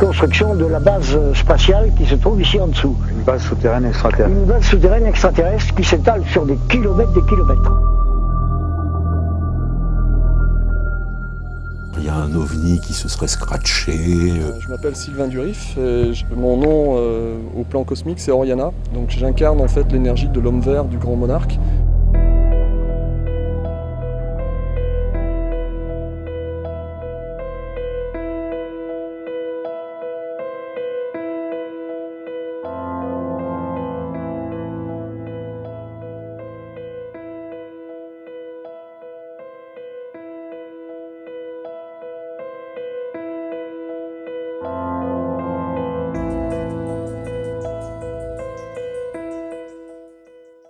construction de la base spatiale qui se trouve ici en dessous. Une base souterraine extraterrestre. Une base souterraine extraterrestre qui s'étale sur des kilomètres. Il y a un ovni qui se serait scratché. Je m'appelle Sylvain Durif et mon nom au plan cosmique c'est Oriana. Donc j'incarne en fait l'énergie de l'homme vert du grand monarque.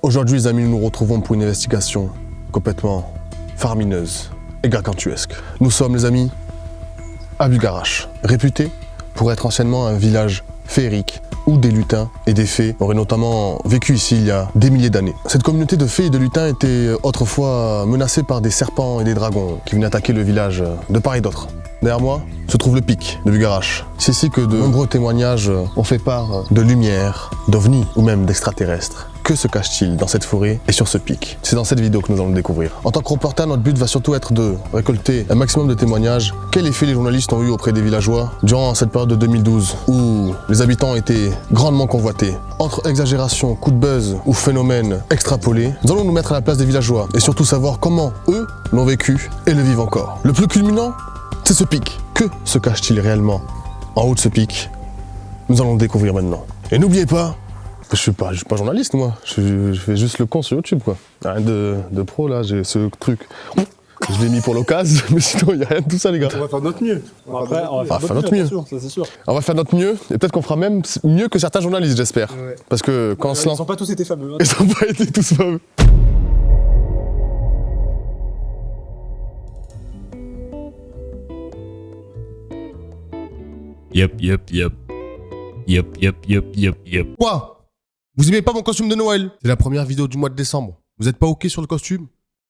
Aujourd'hui les amis, nous nous retrouvons pour une investigation complètement faramineuse et gargantuesque. Nous sommes les amis à Bulgarache, réputé pour être anciennement un village féerique où des lutins et des fées auraient notamment vécu ici il y a des milliers d'années. Cette communauté de fées et de lutins était autrefois menacée par des serpents et des dragons qui venaient attaquer le village de part et d'autre. Derrière moi se trouve le pic de Bulgarache. C'est ici que de nombreux témoignages ont fait part de lumière, d'ovnis ou même d'extraterrestres. Que se cache-t-il dans cette forêt et sur ce pic? C'est dans cette vidéo que nous allons le découvrir. En tant que reporter, notre but va surtout être de récolter un maximum de témoignages. Quel effet les journalistes ont eu auprès des villageois durant cette période de 2012 où les habitants étaient grandement convoités. Entre exagération, coup de buzz ou phénomènes extrapolés, nous allons nous mettre à la place des villageois et surtout savoir comment eux l'ont vécu et le vivent encore. Le plus culminant, c'est ce pic. Que se cache-t-il réellement en haut de ce pic? Nous allons le découvrir maintenant. Et n'oubliez pas, je suis pas journaliste moi, je fais juste le con sur YouTube quoi. Rien de pro là, j'ai ce truc. Je l'ai mis pour l'occasion, mais sinon il n'y a rien de tout ça les gars. On va faire notre mieux. On va faire notre mieux. Ça c'est sûr. On va faire notre mieux et peut-être qu'on fera même mieux que certains journalistes j'espère. Ouais. Parce que quand on se lance... Ils n'ont pas tous été fameux. Hein. Ils n'ont pas été tous fameux. Yep. Quoi? Vous aimez pas mon costume de Noël? C'est la première vidéo du mois de décembre. Vous êtes pas ok sur le costume?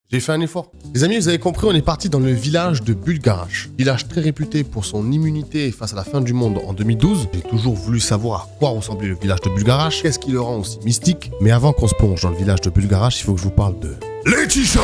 J'ai fait un effort. Les amis, vous avez compris, on est parti dans le village de Bulgarache. Village très réputé pour son immunité face à la fin du monde en 2012. J'ai toujours voulu savoir à quoi ressemblait le village de Bulgarache, qu'est-ce qui le rend aussi mystique. Mais avant qu'on se plonge dans le village de Bulgarache, il faut que je vous parle de... Letishop!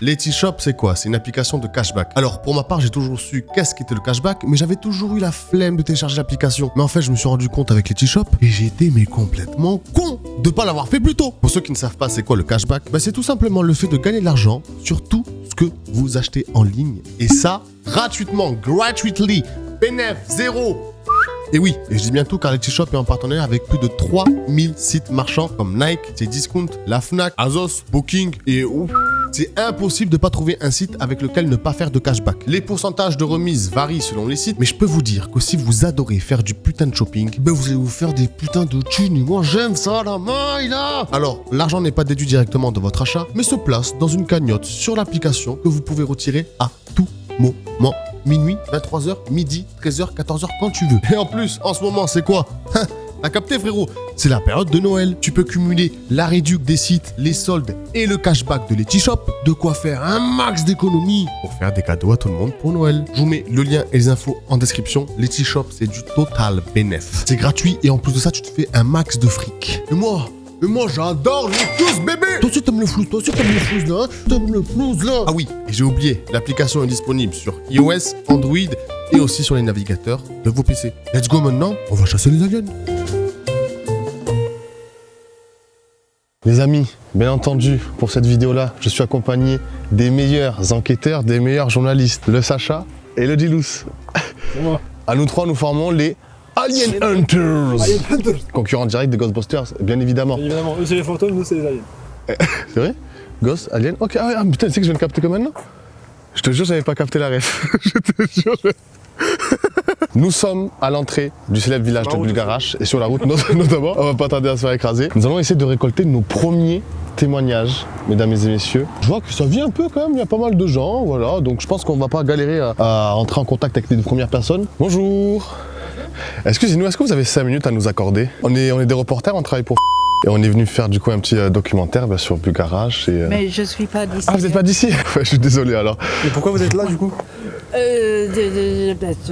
Letishop, c'est quoi? C'est une application de cashback. Alors, pour ma part, j'ai toujours su qu'est-ce qu'était le cashback, mais j'avais toujours eu la flemme de télécharger l'application. Mais en fait, je me suis rendu compte avec Letishop et j'ai été complètement con de pas l'avoir fait plus tôt. Pour ceux qui ne savent pas c'est quoi le cashback, c'est tout simplement le fait de gagner de l'argent sur tout ce que vous achetez en ligne. Et ça, gratuitement, gratuitely, bénéf, zéro. Et oui, et je dis bien tout car Letishop est en partenariat avec plus de 3000 sites marchands comme Nike, Cdiscount, la Fnac, Azos, Booking et ouf. C'est impossible de pas trouver un site avec lequel ne pas faire de cashback. Les pourcentages de remise varient selon les sites, mais je peux vous dire que si vous adorez faire du putain de shopping, vous allez vous faire des putains de thunes. Et moi j'aime ça la maille là. Alors, l'argent n'est pas déduit directement de votre achat, mais se place dans une cagnotte sur l'application que vous pouvez retirer à tout moment. Minuit, 23h, midi, 13h, 14h, quand tu veux. Et en plus, en ce moment, c'est quoi? T'as capté frérot? C'est la période de Noël. Tu peux cumuler la réduc des sites, les soldes et le cashback de Letishop. De quoi faire un max d'économies pour faire des cadeaux à tout le monde pour Noël. Je vous mets le lien et les infos en description. Letishop, c'est du total bénéf. C'est gratuit et en plus de ça, tu te fais un max de fric. Et moi j'adore le flouze bébé. Toi aussi t'aimes le flouze, là, hein? T'aimes le flouze là. Ah oui, et j'ai oublié, l'application est disponible sur iOS, Android et aussi sur les navigateurs de vos PC. Let's go maintenant, on va chasser les aliens. Les amis, bien entendu, pour cette vidéo-là, je suis accompagné des meilleurs enquêteurs, des meilleurs journalistes, le Sacha et le Dilous. À nous trois, nous formons les Alien Hunters. Concurrent direct de Ghostbusters, bien évidemment. Évidemment, eux c'est les fantômes, nous c'est les aliens. C'est vrai? Ghost, Alien, ok, ah putain, tu sais que je viens de capter que maintenant? Je te jure, j'avais pas capté la ref. Je te jure. Nous sommes à l'entrée du célèbre village de Bulgarache et sur la route notamment, on va pas tarder à se faire écraser. Nous allons essayer de récolter nos premiers témoignages, mesdames et messieurs. Je vois que ça vit un peu quand même, il y a pas mal de gens, voilà, donc je pense qu'on va pas galérer à entrer en contact avec les deux premières personnes. Bonjour. Excusez-nous, est-ce que vous avez 5 minutes à nous accorder? On est des reporters, on travaille pour et on est venu faire du coup un petit documentaire sur Bulgarache et... Mais je suis pas d'ici. Ah, vous n'êtes pas d'ici? Ouais, je suis désolé alors. Et pourquoi vous êtes là du coup?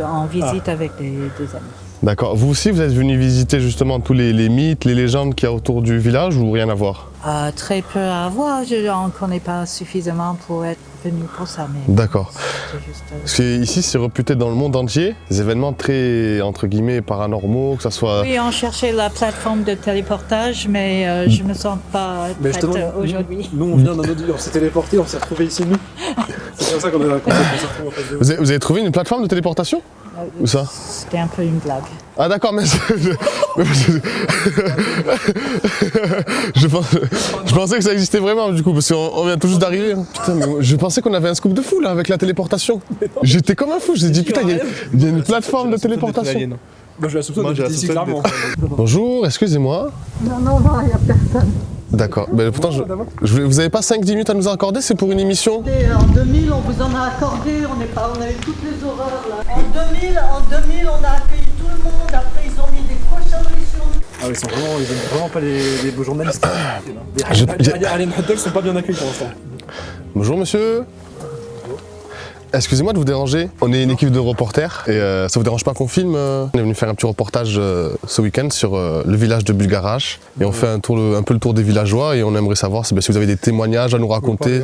En visite avec des amis. D'accord. Vous aussi, vous êtes venu visiter justement tous les mythes, les légendes qu'il y a autour du village ou rien à voir? Très peu à voir, on ne connaît pas suffisamment pour être venu pour ça. Mais D'accord. c'était juste, Parce que ici, c'est réputé dans le monde entier, des événements très, entre guillemets, paranormaux, que ça soit... Oui, on cherchait la plateforme de téléportage, mais je ne me sens pas Mais prête justement, aujourd'hui. nous on vient d'un autre ville, on s'est téléporté, on s'est retrouvé ici nous. C'est comme ça qu'on s'est retrouvé en face de vous. Vous avez trouvé une plateforme de téléportation? Où ça? C'était un peu une blague. Ah d'accord, mais je pensais que ça existait vraiment du coup, parce qu'on vient tout juste d'arriver. Hein. Putain, mais je pensais qu'on avait un scoop de fou là avec la téléportation. J'étais comme un fou, je me dit putain, il y a une plateforme de téléportation. Moi je la soupçonne d'être ici clairement. Bonjour, excusez-moi. Non, il n'y a personne. D'accord, mais pourtant vous avez pas 5-10 minutes à nous accorder, c'est pour une émission? En 2000, on vous en a accordé, on avait toutes les horreurs là. En 2000, on a accueilli tout le monde, après ils ont mis des cochonneries sur nous. Ah ils aiment vraiment pas les beaux journalistes. Je- Les Alien Huddle sont pas bien accueillis pour l'instant. Bonjour monsieur. Excusez-moi de vous déranger, on est une équipe de reporters et ça vous dérange pas qu'on filme On est venu faire un petit reportage ce week-end sur le village de Bulgarache et on fait un peu le tour des villageois et on aimerait savoir si vous avez des témoignages à nous raconter.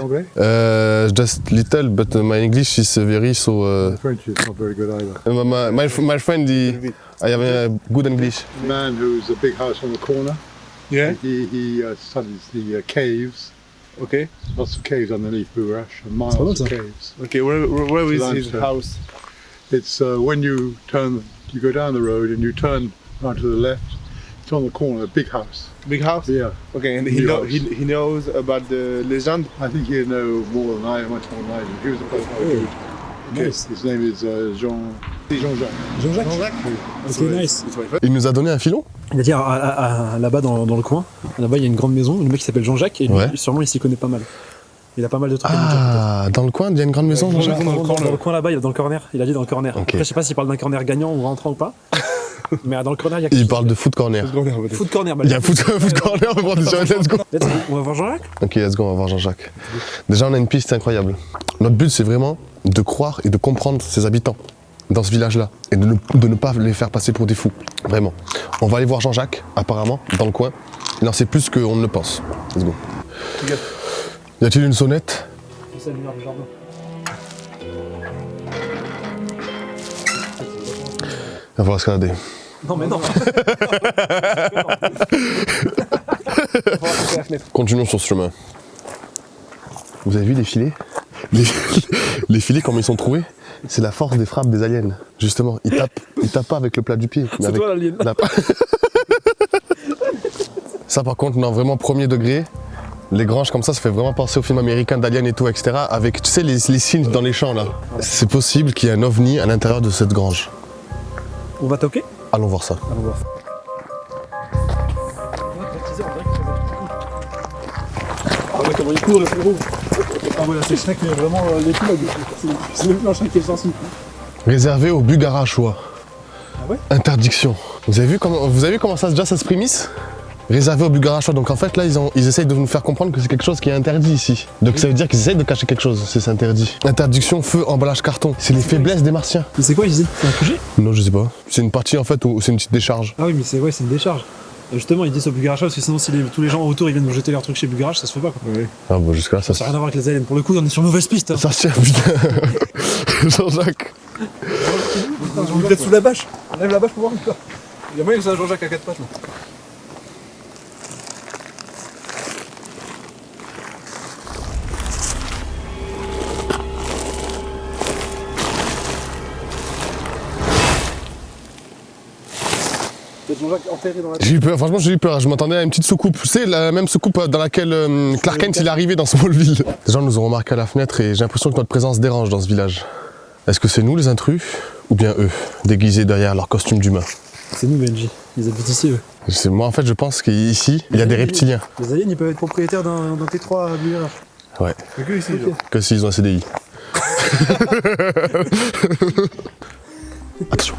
Just little, but my English is very so... French is not very good either. my friend, I have a good English. A man who's a big house on the corner. Yeah. He studies the caves. Okay. Lots of caves underneath Bugarash and pas mal, miles ça. of caves. Okay, where is his Limestone. house? It's when you go down the road and you turn right to the left. It's on the corner, a big house. Big house? Yeah, Okay, and Big house. he knows about the legend? I think he'll know more than I, much more than I do. He was a person I good. Nice. His name is Jean-Jacques. Jean-Jacques. Ok, nice. Il nous a donné un filon? Il a dit là-bas dans le coin, là-bas il y a une grande maison, le mec qui s'appelle Jean-Jacques et lui, Ouais. sûrement il s'y connaît pas mal. Il a pas mal de trucs à nous dire. Ah, dans le coin, il y a une grande maison, Jean-Jacques? Dans le coin là-bas, il est dans le corner. Il a dit dans le corner. Ok. Après, je sais pas s'il parle d'un corner gagnant ou rentrant ou pas. Mais dans le corner, il y a Il parle de foot corner. Foot corner. Il y a foot corner, on va voir déjà, let's go. On va voir Jean-Jacques. Ok, let's go, on va voir Jean-Jacques. Déjà, on a une piste incroyable. Notre but, c'est vraiment de croire et de comprendre ses habitants dans ce village-là et de ne pas les faire passer pour des fous. Vraiment. On va aller voir Jean-Jacques, apparemment, dans le coin. Il en sait plus qu'on ne le pense. Let's go. Y a-t-il une sonnette? C'est la lumière du jardin. On va voir escalader. Non, mais non. Continuons sur ce chemin. Vous avez vu les filets? Les filets, comment ils sont trouvés? C'est la force des frappes des aliens. Justement, ils tapent pas avec le plat du pied. Mais C'est avec toi l'alien. Ça par contre, non, vraiment premier degré. Les granges comme ça fait vraiment penser au film américain d'Alien et tout, etc. Avec, tu sais, les signes dans les champs là. C'est possible qu'il y ait un ovni à l'intérieur de cette grange. On va toquer? Allons voir ça. Allons voir. Ah ouais, comment il court le frérot. Ah ouais, là c'est Shrek, mais vraiment l'épilogue. C'est même plus un Shrek qui est sensible. Réservé aux Bugarachois. Ah ouais? Interdiction. Vous avez vu comment ça se prémisse? Réservé aux Bugarachois. Donc en fait là ils essayent de nous faire comprendre que c'est quelque chose qui est interdit ici. Donc ça veut dire qu'ils essayent de cacher quelque chose, c'est interdit. Interdiction, feu, emballage, carton. C'est les faiblesses des martiens. Mais c'est quoi, ils disent? C'est un QG? Non, je sais pas. C'est une partie en fait où c'est une petite décharge. Ah oui, mais c'est une décharge. Et justement, ils disent au Bugaracha parce que sinon, si tous les gens autour ils viennent nous jeter leurs trucs chez Bugaracha, ça se fait pas quoi. Oui. Ah bah jusque là ça Ça n'a rien à voir avec les aliens. Pour le coup, on est sur mauvaise piste. Hein. Ça se tient, putain. Jean-Jacques. Vous êtes sous la bâche. On lève la bâche pour voir ou pas? Il y a moyen que ça Jean-Jacques à quatre pattes là. Jean-Jacques enterré dans la... J'ai eu peur, franchement j'ai eu peur, je m'attendais à une petite soucoupe. Tu sais, la même soucoupe dans laquelle Clark Kent il est arrivé dans Smallville. Les gens nous ont remarqué à la fenêtre et j'ai l'impression que notre présence dérange dans ce village. Est-ce que c'est nous les intrus ou bien eux, déguisés derrière leur costume d'humain? C'est nous Benji, ils habitent ici eux. Moi en fait je pense qu'ici il y a des reptiliens. Les aliens ils peuvent être propriétaires d'un T3 à Bugaracha. Ouais, Que ici genre. que s'ils ont un CDI. Attention.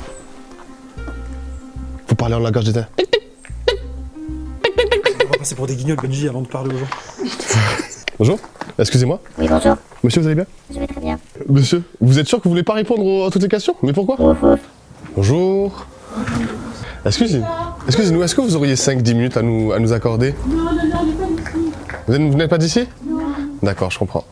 Faut parler en langage d'éteint. On va passer pour des guignols Benji avant de parler aux gens. Bonjour, excusez-moi. Oui, bonjour. Monsieur, vous allez bien? Je vais très bien. Monsieur, vous êtes sûr que vous voulez pas répondre à toutes les questions? Mais pourquoi? Bonjour. Excusez-nous, est-ce que vous auriez 5-10 minutes à nous accorder? Non, on n'est pas d'ici. Vous n'êtes pas d'ici? Non. D'accord, je comprends.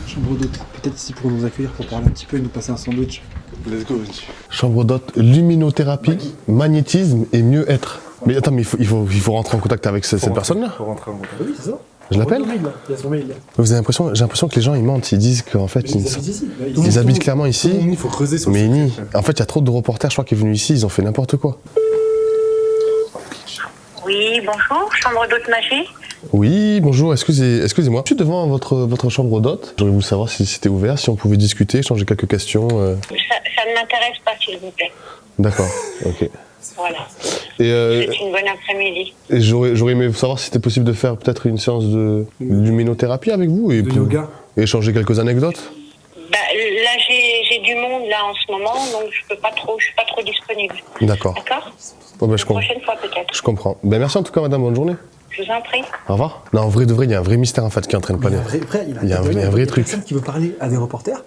Chambre d'hôte, peut-être ici pour nous accueillir, pour parler un petit peu et nous passer un sandwich. Let's go, monsieur. Chambre d'hôte, luminothérapie, magnétisme et mieux-être. Mais attends, mais il faut rentrer en contact avec cette personne-là. Faut rentrer en contact. Oui, c'est ça. Je l'appelle? Il y a son mail là. J'ai l'impression que les gens ils mentent, ils disent qu'en fait Ils habitent ici. ils habitent clairement ici. Il faut creuser sur Mais ni. En fait, il y a trop de reporters, je crois, qui est venu ici, ils ont fait n'importe quoi. Oui, bonjour, chambre d'hôte Magie. Oui, bonjour, excusez-moi. Je suis devant votre chambre d'hôte. J'aurais voulu savoir si c'était ouvert, si on pouvait discuter, échanger quelques questions. Ça ne m'intéresse pas, s'il vous plaît. D'accord, ok. Voilà. Et C'est une bonne après-midi. et j'aurais aimé savoir si c'était possible de faire peut-être une séance de luminothérapie avec vous et De yoga. et échanger quelques anecdotes. Bah, là, j'ai du monde là en ce moment, donc je suis pas trop disponible. D'accord. D'accord. Bon, ben, Une prochaine fois peut-être. je comprends. Ben, merci en tout cas, madame, bonne journée. Je vous en prie. Au revoir. Non, en vrai de vrai, il y a un vrai mystère en fait qui est en train de Il y parler. a un vrai, Il y a un vrai truc. personne qui veut parler à des reporters.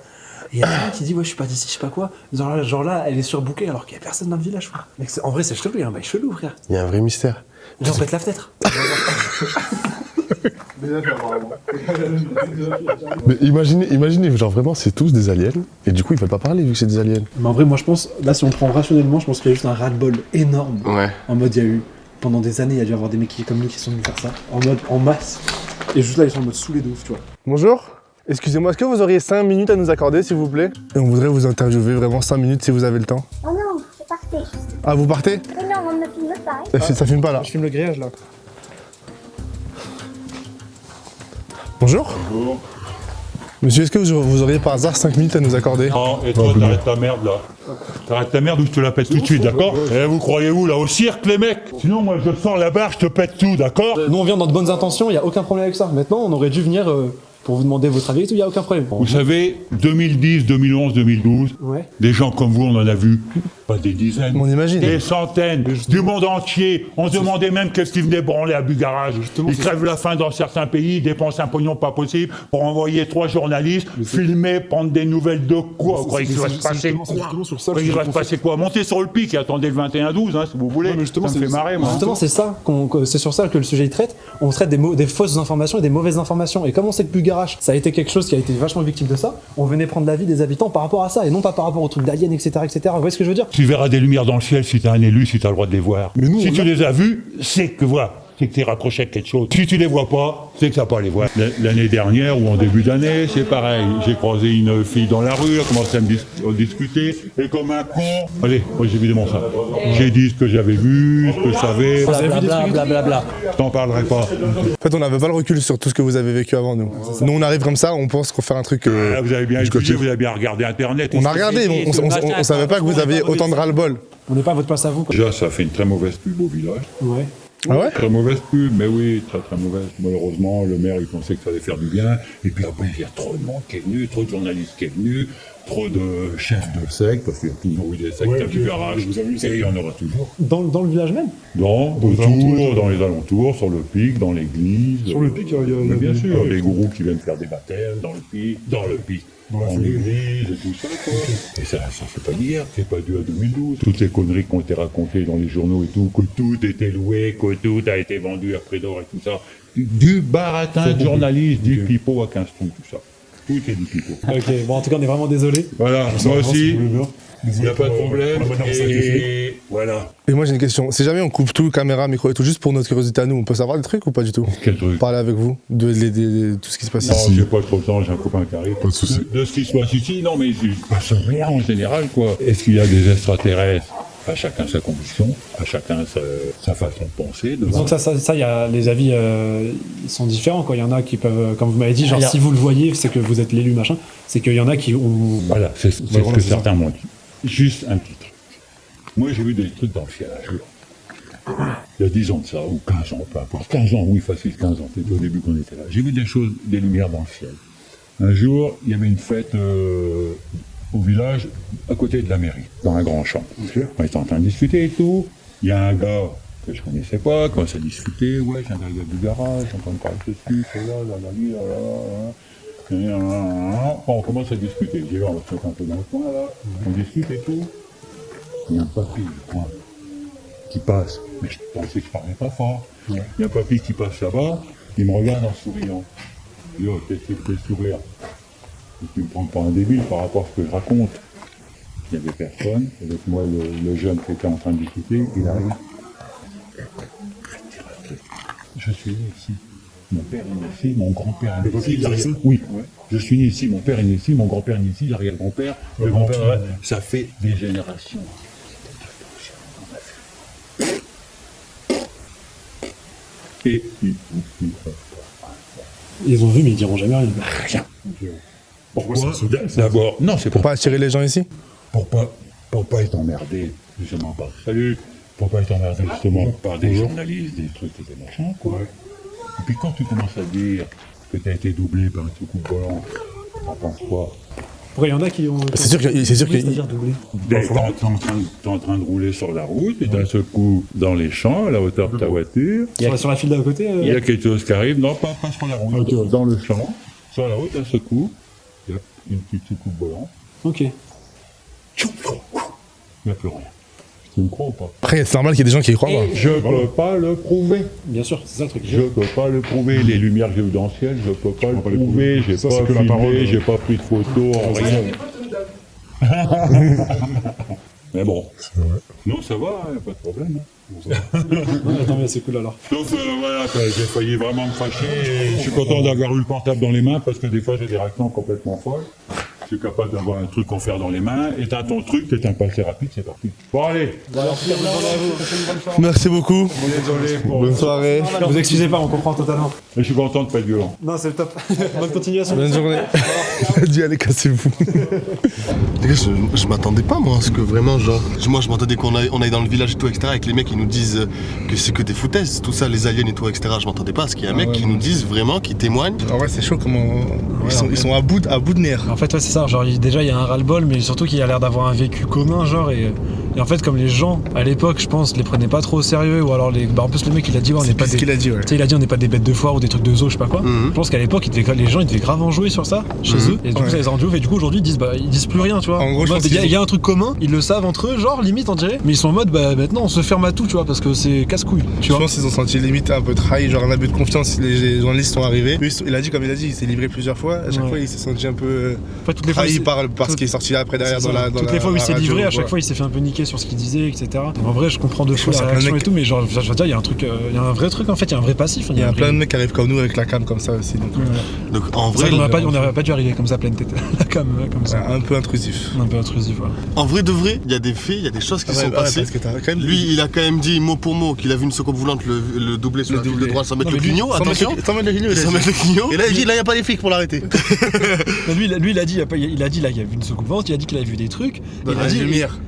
Et il y a quelqu'un qui dit ouais je suis pas d'ici, je sais pas quoi. Genre là elle est surbookée alors qu'il y a personne dans le village. Frère. Mec, en vrai c'est chelou, il y a un bail chelou frère. Il y a un vrai mystère. Viens on pète la fenêtre. Mais imaginez, genre vraiment, c'est tous des aliens, et du coup, ils veulent pas parler vu que c'est des aliens. Mais en vrai moi je pense, là si on prend rationnellement, je pense qu'il y a juste un ras-le-bol énorme. Ouais. En mode il y a eu, pendant des années il y a dû y avoir des mecs comme nous qui sont venus faire ça, en mode en masse. Et juste là ils sont en mode saoulés de ouf tu vois. Bonjour. Excusez-moi, est-ce que vous auriez 5 minutes à nous accorder, s'il vous plaît? Et on voudrait vous interviewer vraiment 5 minutes si vous avez le temps. Oh non, je partais. Ah, vous partez? Mais non, on ne filme pas. Ça filme pas là. Je filme le grillage là. Bonjour. Bonjour. Monsieur, est-ce que vous auriez par hasard 5 minutes à nous accorder? Non, et toi, t'arrêtes ta merde là. T'arrêtes ta merde ou je te la pète tout de suite, d'accord? Eh, vous croyez où là? Au cirque, les mecs? Sinon, moi, je sors la barre, je te pète tout, d'accord? Nous on vient dans de bonnes intentions, il y a aucun problème avec ça. Maintenant on aurait dû venir pour vous demander votre avis et tout, il y a aucun problème. Vous savez, 2010, 2011, 2012, Ouais. des gens comme vous, on en a vu. Pas des dizaines. On imagine. Des centaines, du monde entier. On se demandait même qu'est-ce qu'ils venaient branler à Bugarage. Ils crèvent la faim dans certains pays, dépensent un pognon pas possible pour envoyer 3 journalistes, filmer, prendre des nouvelles de quoi? Vous croyez qu'il va se passer quoi? Il va se passer quoi? Monter sur le pic et attendez le 21-12, hein, si vous voulez. Ça me fait marrer, moi. Justement, c'est ça, c'est sur ça que le sujet il traite. On traite des fausses informations et des mauvaises informations. Et comme on sait que Bugarach, ça a été quelque chose qui a été vachement victime de ça, on venait prendre l'avis des habitants par rapport à ça et non pas par rapport au truc d'aliens, etc., etc. Vous voyez ce que je veux dire? Tu verras des lumières dans le ciel si t'es un élu, si t'as le droit de les voir. Mais nous, si tu les as vues, c'est que voilà. C'est que t'es raccroché à quelque chose. Si tu les vois pas, c'est que t'as pas à les voir. L'année dernière ou en début d'année, c'est pareil. J'ai croisé une fille dans la rue, elle a commencé à me discuter, et comme un con. Allez, moi j'ai vidé mon sac. J'ai dit ce que j'avais vu, ce que je savais. Blablabla. Je t'en parlerai pas. En fait, on n'avait pas le recul sur tout ce que vous avez vécu avant nous. Nous, on arrive comme ça, on pense qu'on fait un truc. Ah, vous avez bien étudié, vous avez bien regardé Internet. On a regardé, mais on savait pas que vous aviez autant de ras-le-bol. On n'est pas à votre place à vous. Quoi. Déjà, ça fait une très mauvaise pub au village. Ouais. Ah ouais? Très mauvaise pub, mais oui, très très mauvaise. Malheureusement, le maire, il pensait que ça allait faire du bien. Et puis après, il y a trop de monde qui est venu, trop de journalistes qui est venu, trop de chefs de secte, parce qu'il y a toujours eu des sectes à Bugarach, et il y en aura toujours. Dans le village même? Autour, dans les alentours, sur le pic, dans l'église. Sur le pic, il y a Mais bien sûr, les gourous qui viennent faire des baptêmes dans le pic. En église et tout ça, quoi. Et ça fait pas d'hier, c'est pas dû à 2012. Toutes ces conneries qui ont été racontées dans les journaux et tout, que tout était loué, que tout a été vendu à prix d'or et tout ça. Du baratin de journalistes, du pipeau à 15 sous, tout ça. Tout est du pipeau. Ok, bon en tout cas on est vraiment désolé. Voilà, moi aussi, il n'y a pas de problème. Et voilà. Et moi j'ai une question. Si jamais on coupe tout, caméra, micro et tout, juste pour notre curiosité à nous, on peut savoir des trucs ou pas du tout? Quel truc? Parler avec vous de tout ce qui se passe Non, ici. j'ai pas trop de temps, j'ai un copain qui arrive. Pas de souci. De ce qui se passe ici, non, mais il se passe rien en général, quoi. Est-ce qu'il y a des extraterrestres? À chacun sa conviction, à chacun sa façon de penser. Donc ça, y a, les avis ils sont différents, quoi. Il y en a qui peuvent, comme vous m'avez dit, genre si vous le voyez, c'est que vous êtes l'élu, machin. C'est qu'il y en a qui ont... Voilà, c'est ce que certains m'ont dit. Juste un petit truc. Moi, j'ai vu des trucs dans le ciel un jour. Il y a 10 ans de ça, ou 15 ans, peu importe. 15 ans, oui, facile, 15 ans. C'était au début qu'on était là. J'ai vu des choses, des lumières dans le ciel. Un jour, il y avait une fête au village, à côté de la mairie, dans un grand champ. On était en train de discuter et tout. Il y a un gars que je connaissais pas, commence à discuter. Ouais, j'ai un gars du garage, j'entends parler de ceci, cela, là. On commence à discuter. J'ai vu, on va se mettre un peu dans le coin là. On discute et tout. Il y a un papy du coin qui passe. Mais je pensais que je parlais pas fort. Il y a un papy qui passe là-bas. Il me regarde en souriant. Il dit, oh, qu'est-ce qui te fait sourire? Et tu me prends pas un débile par rapport à ce que je raconte. Il n'y avait personne. Avec moi, le jeune qui était en train de discuter, il arrive. Je suis né ici. Mon père est né ici, mon grand-père est né ici. Oui, je suis né ici, mon père est né ici, mon grand-père est né ici, l'arrière-grand-père, le grand-père, ça fait des générations. Et ils ont vu, mais ils diront jamais rien. Rien. Pourquoi? D'abord, non, c'est Pour pas attirer les gens ici? Pour pas être emmerdé, justement par salut, pour pas être emmerdé justement par des journalistes, des trucs et des machins, quoi. Et puis quand tu commences à dire que tu as été doublé par un coup volant, t'en penses quoi? Pourquoi il y en a qui ont. C'est sûr que. C'est-à-dire doublé. T'es en train de rouler sur la route, et d'un seul coup dans les champs, à la hauteur de ta voiture. Sur la file d'à côté. Il y a quelque chose qui arrive, non, pas sur la route, dans le champ, sur la route, d'un seul coup, il y a une petite soucoupe volante. Ok. Il n'y a plus rien. Tu me crois ou pas? Après, c'est normal qu'il y ait des gens qui y croient pas. Je peux pas le prouver. Bien sûr, c'est ça le truc. Je peux pas le prouver. Les lumières que j'ai vues dans le ciel, je peux pas le prouver. J'ai pas filmé, j'ai pas pris de photos, rien. Mais bon. Non, ça va, y a pas de problème. Attends, mais c'est cool alors. Sauf, voilà, j'ai failli vraiment me fâcher. Et je suis content d'avoir eu le portable dans les mains parce que des fois j'ai des réactions complètement folles. Je suis capable d'avoir un truc qu'on fait dans les mains, et t'as ton truc, t'es un peu assez rapide, c'est parti. Bon, allez. Merci beaucoup. Désolé pour... Bonne soirée. Vous excusez pas, on comprend totalement. Mais je suis content de pas être violent. Non, c'est le top. Bonne continuation. Bonne journée. Il a dit, allez, cassez-vous. Les gars, je m'attendais pas, moi, à ce que vraiment, genre. Moi, je m'attendais qu'on aille dans le village et tout, etc. Avec les mecs qui nous disent que c'est que des foutaises, tout ça, les aliens et tout, etc. Je m'attendais pas à ce qu'il y ait un mec qui nous dise vraiment, qui témoigne. En vrai, c'est chaud comment. Ils sont à bout de nerfs. En fait, ouais, c'est ça. Genre, déjà, il y a un ras-le-bol, mais surtout qu'il a l'air d'avoir un vécu commun, genre. Et en fait, comme les gens, à l'époque, je pense, les prenaient pas trop au sérieux, ou alors en plus, le mec, il a dit, ouais, on n'est pas des. qu'il a dit, ouais. Tu sais, il a dit, on n'est pas des bêtes de foire ou des trucs de zoo, je sais pas quoi. Je pense qu'à l'époque, les gens, ils devaient grave en jouer sur ça, chez eux. Et du coup, ça les a rendus ouf. Et du coup, aujourd'hui, ils disent plus rien, tu vois. En gros, il y a un truc commun, ils le savent entre eux, genre, limite, on dirait. Mais ils sont en mode, bah, maintenant, on se ferme à tout, tu vois, parce que c'est casse-couille. Je pense qu'ils ont senti limite un peu trahi, genre un abus de confiance. Les journalistes sont arrivés. Lui, comme il a dit, il s'est livré plusieurs fois. À chaque fois, il s'est senti un peu trahi par ce qui est sorti après derrière dans la. Toutes les fois où il s'est livré, à chaque fois, il s'est fait un peu niquer sur ce qu'il disait, etc. En vrai, je comprends de fou la réaction et tout, mais genre, je veux dire, il y a un truc, il y a un vrai truc en fait, il y a un vrai passif. Il y a plein de mecs qui arrivent comme nous avec la cam comme ça aussi. Donc en vrai, on n'aurait pas dû arriver comme ça, pleine tête. La cam comme ça. Un peu intrusif. Un peu intrusif, voilà. En vrai de vrai, il y a des faits, il y a des choses qui sont passées. Lui, il a quand même dit mot pour mot qu'il a vu une soucoupe volante le doubler sur la file de droite sans mettre le clignot. Attention, sans mettre le clignot. Et là, il dit là, il n'y a pas les flics pour l'arrêter. Lui, il a dit là, il y a vu une soucoupe volante, il a dit qu'il avait vu des trucs.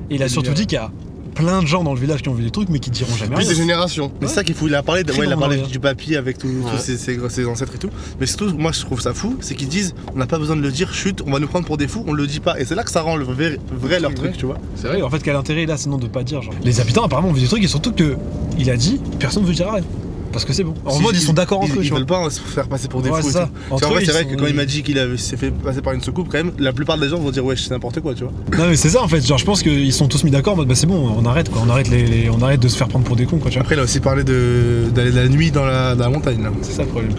Et il a surtout dit qu'il y a plein de gens dans le village qui ont vu des trucs mais qui diront jamais rien. Des générations. Mais c'est ça qu'il faut, il a parlé du papier avec tous ses ancêtres et tout. Mais surtout, moi je trouve ça fou, c'est qu'ils disent on n'a pas besoin de le dire, chut, on va nous prendre pour des fous, on le dit pas. Et c'est là que ça rend le vrai leur truc, tu vois. C'est vrai, en fait, quel intérêt là sinon de pas dire, genre. Les habitants apparemment ont vu des trucs et surtout que il a dit, personne ne veut dire rien. Parce que c'est bon. En mode, ils sont d'accord entre eux. Ils veulent pas se faire passer pour des fous. Ça. En vrai, c'est vrai que quand il m'a dit qu'il s'est fait passer par une soucoupe, quand même, la plupart des gens vont dire ouais, c'est n'importe quoi, tu vois. Non, mais c'est ça en fait. Genre, je pense qu'ils sont tous mis d'accord en mode bah c'est bon, on arrête quoi. On arrête de se faire prendre pour des cons quoi, tu vois. Après, il a aussi parlé d'aller la nuit dans la montagne là. C'est ça le problème.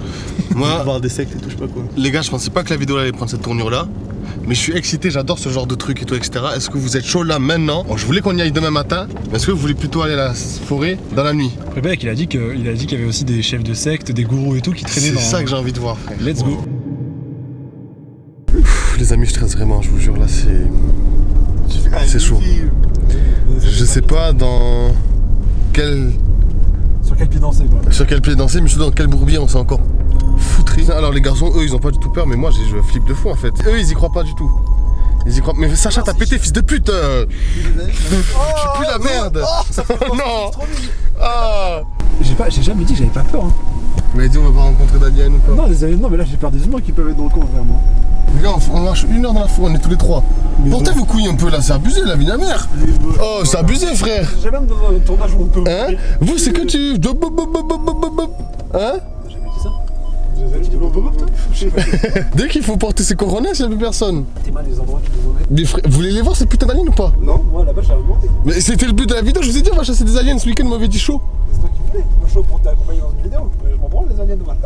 Moi, voir des sectes et tout, je sais pas quoi. Les gars, je pensais pas que la vidéo allait prendre cette tournure là. Mais je suis excité, j'adore ce genre de trucs et tout, etc. Est-ce que vous êtes chaud là maintenant? Bon, je voulais qu'on y aille demain matin, mais est-ce que vous voulez plutôt aller à la forêt dans la nuit? Le mec, il a dit qu'il y avait aussi des chefs de secte, des gourous et tout qui traînaient dans. C'est ça que j'ai envie de voir, frère. Let's go. Les amis, je stresse vraiment, je vous jure, là c'est chaud. Je sais pas dans quel. Sur quel pied danser quoi. Sur quel pied danser, mais je sais dans quel bourbier on s'est encore foutré. Alors les garçons, eux, ils ont pas du tout peur, mais moi je flippe de fou en fait. Eux, ils y croient pas du tout. Ils y croient. Mais Sacha, t'as pété, fils de pute. Je suis plus la merde. Non. Ah. J'ai jamais dit que j'avais pas peur. Hein. Mais dis, on va pas rencontrer d'aliens ou quoi? Non, mais là j'ai peur des humains qui peuvent être dans le coin vraiment. Les gars, on marche 1 heure dans la forêt, on est tous les 3. Portez vos couilles un peu là, c'est abusé la vie de la mère. Oh, c'est abusé, frère. J'ai même dans un tournage où on peut. Hein? Vous, c'est que tu. Hein? T'as jamais dit ça? Dès qu'il faut porter ses coronets, il n'y a plus personne. T'es mal les endroits, tu les remets. Mais frère, vous voulez les voir ces putains d'aliens ou pas? Non, moi là-bas j'ai remonté. Mais c'était le but de la vidéo, je vous ai dit on va chasser des aliens ce week-end, vous m'avez dit chaud. C'est toi qui voulais. Moi chaud pour t'accompagner dans une vidéo. Je m'en branle les aliens, moi.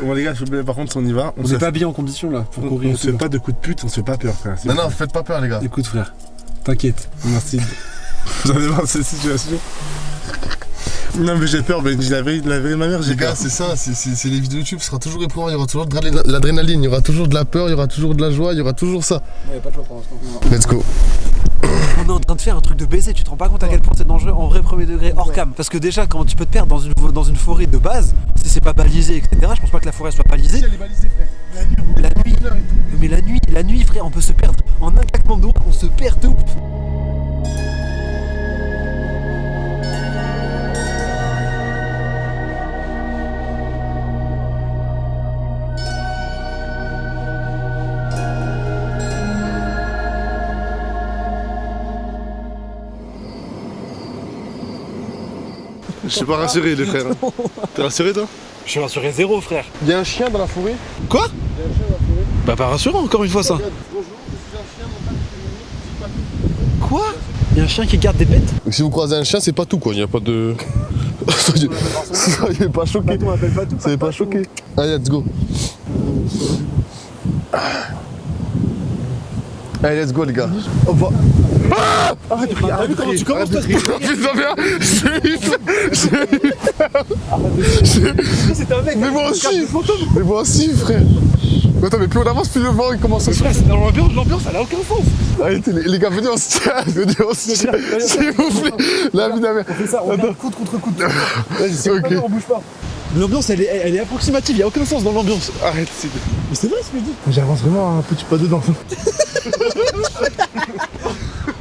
Bon les gars, par contre, si on y va, On s'est pas habillé en condition là pour courir. on se fait pas de coups de pute, on se fait pas peur, frère. Non, faites pas peur les gars. Écoute frère, t'inquiète. Merci. Vous allez voir cette situation. Non mais j'ai peur, mais la vérité de ma mère, j'ai Les gars, peur. c'est ça, c'est les vidéos YouTube, ce sera toujours éprouvant, il y aura toujours de l'adrénaline, il y aura toujours de la peur, il y aura toujours de la joie, il y aura toujours ça. Ouais, pas de choix pour l'instant. Let's go. On est en train de faire un truc de baiser, tu te rends pas compte à quel point c'est dangereux en vrai premier degré hors cam. Parce que déjà quand tu peux te perdre dans une forêt de base, si c'est pas balisé, etc. Je pense pas que la forêt soit balisée. Elle est balisée frère. La nuit, mais la nuit frère, on peut se perdre. En un claquement de doigts, on se perd de ouf. Je suis pas rassuré les frères. T'es rassuré toi? Je suis rassuré zéro frère. Il y a un chien dans la forêt. Quoi? Bah pas rassurant encore une fois ça. Quoi? Il y a un chien qui garde des bêtes? Si vous croisez un chien, c'est pas tout quoi, il n'y a pas de... Soyez pas choqués. Soyez pas choqués. Allez, let's go. Allez, let's go les gars. On va... Arrête de crier, arrête comment tu commences de crier. Putain bien, j'ai eu peur. C'était un mec. Mais moi aussi frère. Mais attends, mais plus on avance, plus le vent il commence à se... Frère, c'est dans l'ambiance, elle a aucun sens. Arrêtez les gars, venez on se tient, s'il vous plaît. La vie d'un mec. On fait ça, on met coude contre coude. Vas-y, Ok. on bouge pas. L'ambiance elle est approximative, y a aucun sens dans l'ambiance. Arrête, c'est... Mais c'est vrai ce que je dis. J'avance vraiment un petit pas dedans.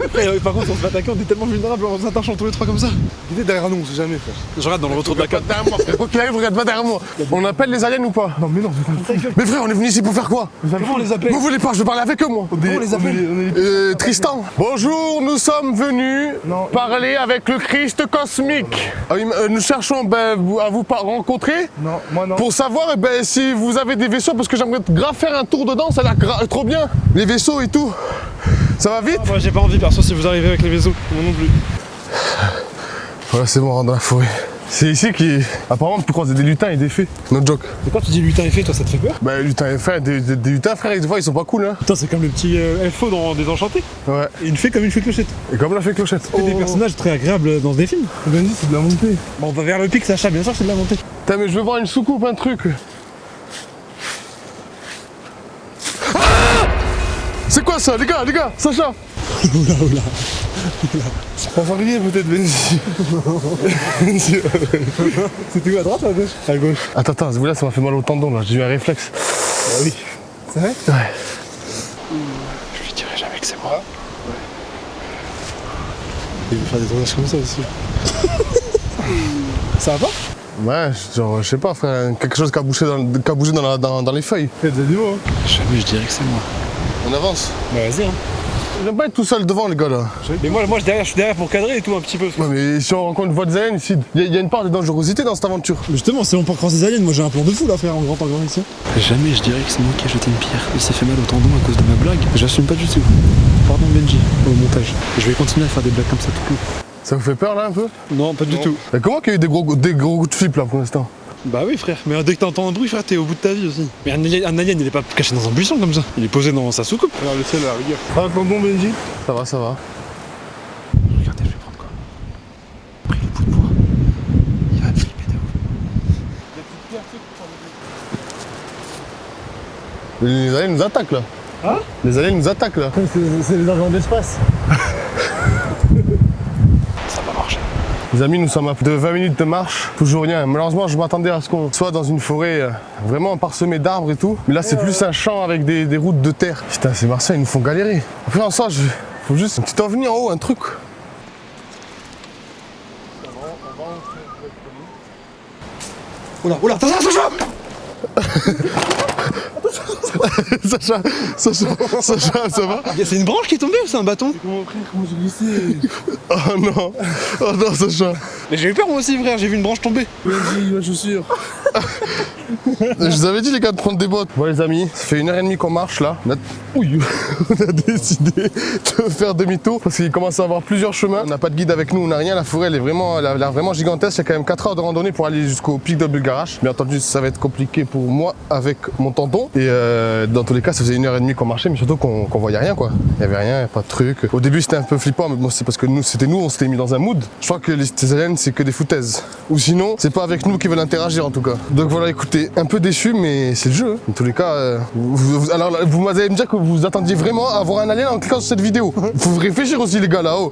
Après, par contre, on se fait attaquer, on est tellement vulnérable, on s'attache tous les trois comme ça. Il est derrière nous, on sait jamais frère. Je regarde dans le retour de la carte. Derrière moi, frère. Quoi qu'il arrive, regarde pas derrière moi. On appelle les aliens ou pas? Non, mais non, Mais frère, on est venu ici pour faire quoi? comment on les appelle? Vous voulez pas, je veux parler avec eux moi. Comment on les appelle? Tristan. Bonjour, nous sommes venus parler avec le Christ cosmique. Ah oui, nous cherchons à vous rencontrer. Non, moi non. Pour savoir si vous avez des vaisseaux, parce que j'aimerais grave faire un tour dedans, ça a l'air trop bien. Les vaisseaux et tout. Ça va vite? Moi j'ai pas envie perso si vous arrivez avec les vaisseaux, moi non plus. Voilà, c'est bon, on rentre dans la forêt. C'est ici qui... Apparemment, tu peux croiser des lutins et des fées. No joke. Et quand tu dis lutin et fée, toi ça te fait peur? Bah, lutins et fées, des lutins, frère, des fois, ils sont pas cool, hein. Putain, c'est comme le petit elfo dans Désenchanté. Ouais. Et une fée comme une fée clochette. Et comme la fée clochette. C'est des personnages très agréables dans des films. Vas-y, c'est de la montée. Bon, on va vers le pic, Sacha, bien sûr, c'est de la montée. Putain, mais je veux voir une soucoupe, un truc. C'est quoi ça, les gars, Sacha? Oula. On va rier peut-être, Benji. C'était où, à droite ou à gauche? À gauche. Attends, là, ça m'a fait mal au tendon, là, j'ai eu un réflexe. Ah oui. C'est vrai? Ouais. Je lui dirai jamais que c'est moi. Il veut faire des tournages comme ça aussi. Ça va pas? Ouais, genre, je sais pas, frère, quelque chose qui a bougé dans les feuilles. Il y a des animaux, hein. Jamais je dirais que c'est moi. On avance. Bah vas-y, hein. J'aime pas être tout seul devant, les gars, là. Mais moi je suis derrière pour cadrer et tout un petit peu. Ouais, mais si on rencontre une voie des aliens ici, il y a une part de dangerosité dans cette aventure. Justement, si on peut croiser des aliens, moi j'ai un plan de fou là, frère, en grand ici. Jamais je dirais que c'est moi qui ai jeté une pierre. Il s'est fait mal au tendon à cause de ma blague. J'assume pas du tout. Pardon Benji, au montage. Je vais continuer à faire des blagues comme ça tout le temps. Ça vous fait peur, là, un peu? Non, pas du tout. Mais comment qu'il y a eu des gros coups de flip, là, pour l'instant? Bah oui frère, mais dès que t'entends un bruit frère, t'es au bout de ta vie aussi. Mais un alien il est pas caché dans un buisson comme ça, il est posé dans sa soucoupe. Alors le ciel à la rigueur. Ah, tonton Benji? Ça va. Regardez, je vais prendre quoi? Pris le bout de bois. Il va me flipper de ouf. Les aliens nous attaquent, là. Hein? Les aliens nous attaquent, là. C'est les agents d'espace. Ça va marcher. Les amis, nous sommes à plus de 20 minutes de marche, toujours rien. Malheureusement, je m'attendais à ce qu'on soit dans une forêt vraiment parsemée d'arbres et tout. Mais là, c'est plus un champ avec des routes de terre. Putain, ces Marseillais, ils nous font galérer. Après, en soi, faut juste un petit ovni en haut, un truc. Oula, attention, Sacha, ça va? C'est une branche qui est tombée ou c'est un bâton? Mon frère, comment j'ai glissé? Oh non, Sacha. Mais j'ai eu peur moi aussi frère, j'ai vu une branche tomber. Vas-y, ma chaussure. Je vous avais dit les gars de prendre des bottes. Bon les amis, ça fait 1h30 qu'on marche là. Ouille. On a décidé de faire demi-tour parce qu'il commence à avoir plusieurs chemins. On n'a pas de guide avec nous, on n'a rien. La forêt elle a l'air vraiment gigantesque. Il y a quand même 4 heures de randonnée pour aller jusqu'au pic de Bulgarache. Bien entendu ça va être compliqué pour moi avec mon tendon. Et dans tous les cas ça faisait 1h30 qu'on marchait, mais surtout qu'on voyait rien quoi. Il y avait rien, pas de truc. Au début c'était un peu flippant, mais bon c'est parce que nous on s'était mis dans un mood. Je crois que les Cézannes c'est que des foutaises. Ou sinon c'est pas avec nous qu'ils veulent interagir en tout cas. Donc voilà, écoutez, un peu déçu mais c'est le jeu. Dans tous les cas, alors vous m'allez me dire que vous attendiez vraiment à avoir un alien en cliquant sur cette vidéo. Faut réfléchir aussi les gars là-haut.